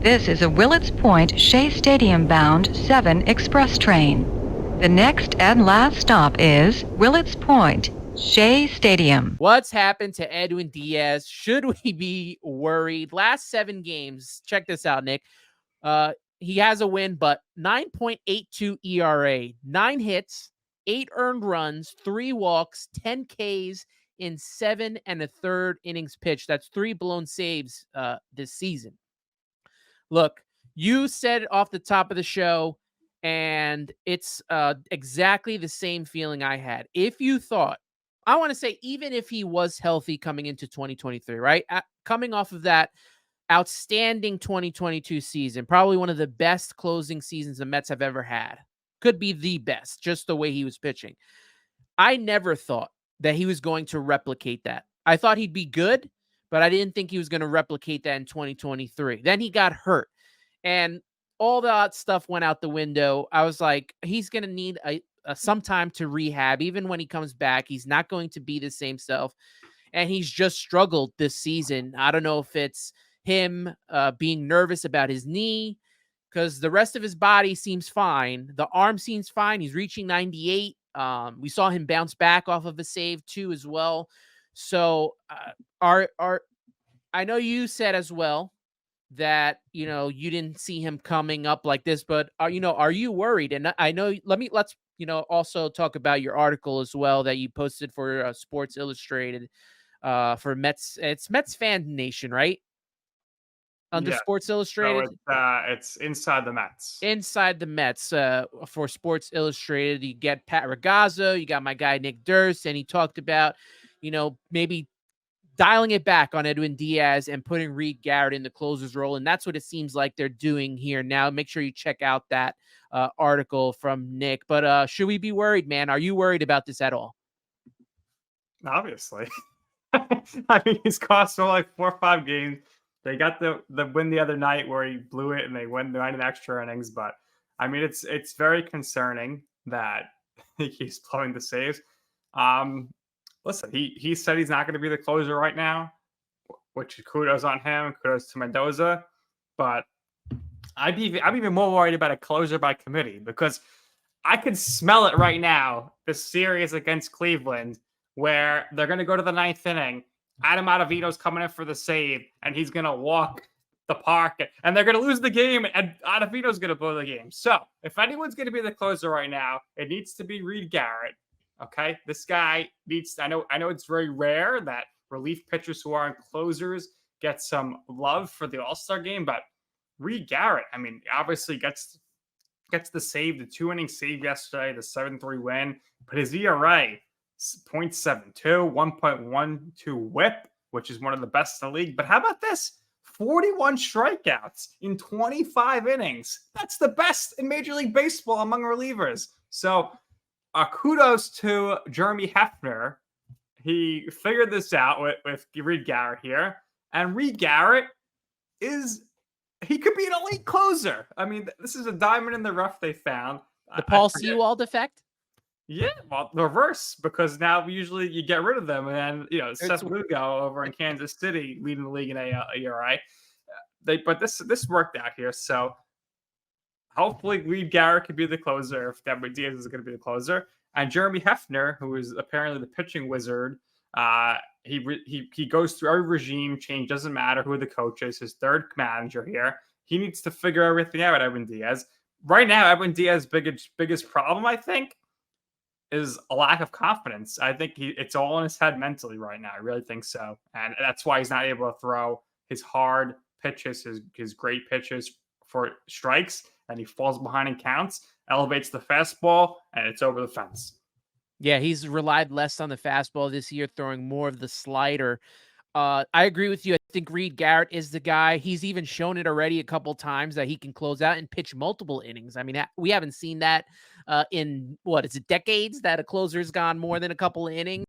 This is a Willets Point Shea Stadium bound 7 express train. The next and last stop is Willets Point, Shea Stadium. What's happened to Edwin Diaz? Should we be worried? Last 7 games, check this out, Nick. He has a win, but 9.82 ERA, 9 hits, 8 earned runs, 3 walks, 10 Ks in 7 1/3 innings pitched. That's 3 blown saves this season. Look, you said it off the top of the show, and it's exactly the same feeling I had. If you thought, I want to say, even if he was healthy coming into 2023, right? Coming off of that outstanding 2022 season, probably one of the best closing seasons the Mets have ever had. Could be the best, just the way he was pitching. I never thought that he was going to replicate that. I thought he'd be good, but I didn't think he was going to replicate that in 2023. Then he got hurt, and all that stuff went out the window. I was like, he's going to need some time to rehab. Even when he comes back, he's not going to be the same self. And he's just struggled this season. I don't know if it's him being nervous about his knee, because the rest of his body seems fine. The arm seems fine. He's reaching 98. We saw him bounce back off of a save too as well. So I know you said as well that, you didn't see him coming up like this, but are you worried? And I know, let's also talk about your article as well that you posted for Sports Illustrated for Mets. It's Mets Fan Nation, right? Under Sports Illustrated. So it's Inside the Mets. Inside the Mets for Sports Illustrated. You get Pat Ragazzo, you got my guy Nick Durst, and he talked about, maybe dialing it back on Edwin Diaz and putting Reed Garrett in the closer's role. And that's what it seems like they're doing here now. Make sure you check out that article from Nick. But should we be worried, man? Are you worried about this at all? Obviously. I mean, he's cost them like 4 or 5 games. They got the win the other night where he blew it and they win the 9 in extra innings. But I mean, it's very concerning that he's blowing the saves. Listen, he said he's not going to be the closer right now, which kudos on him, kudos to Mendoza. But I'm even more worried about a closer by committee, because I could smell it right now. This series against Cleveland, where they're going to go to the 9th inning. Adam Ottavino's coming in for the save, and he's going to walk the park, and they're going to lose the game, and Ottavino's going to blow the game. So if anyone's going to be the closer right now, it needs to be Reed Garrett. Okay, this guy needs. I know it's very rare that relief pitchers who aren't closers get some love for the All-Star game, but Reed Garrett, I mean, obviously gets the save, the 2-inning save yesterday, the 7-3 win, but his ERA 0.72, 1.12 WHIP, which is one of the best in the league. But how about this? 41 strikeouts in 25 innings. That's the best in Major League Baseball among relievers. So kudos to Jeremy Hefner. He figured this out with Reed Garrett here. And Reed Garrett he could be an elite closer. I mean, this is a diamond in the rough they found. The Paul Sewald effect? Yeah, well, the reverse, because now usually you get rid of them, and then Seth Lugo over in Kansas City leading the league in ERA. But this worked out here, so hopefully Reed Garrett could be the closer if Edwin Diaz is going to be the closer. And Jeremy Hefner, who is apparently the pitching wizard, he goes through every regime change. Doesn't matter who the coach is. His third manager here. He needs to figure everything out. Edwin Diaz. Right now, Edwin Diaz's biggest problem, I think, is a lack of confidence. I think it's all in his head mentally right now. I really think so. And that's why he's not able to throw his hard pitches, his great pitches for strikes, and he falls behind in counts, elevates the fastball, and it's over the fence. Yeah, he's relied less on the fastball this year, throwing more of the slider. I agree with you. I think Reed Garrett is the guy. He's even shown it already a couple times that he can close out and pitch multiple innings. I mean, we haven't seen that in decades that a closer's gone more than a couple of innings.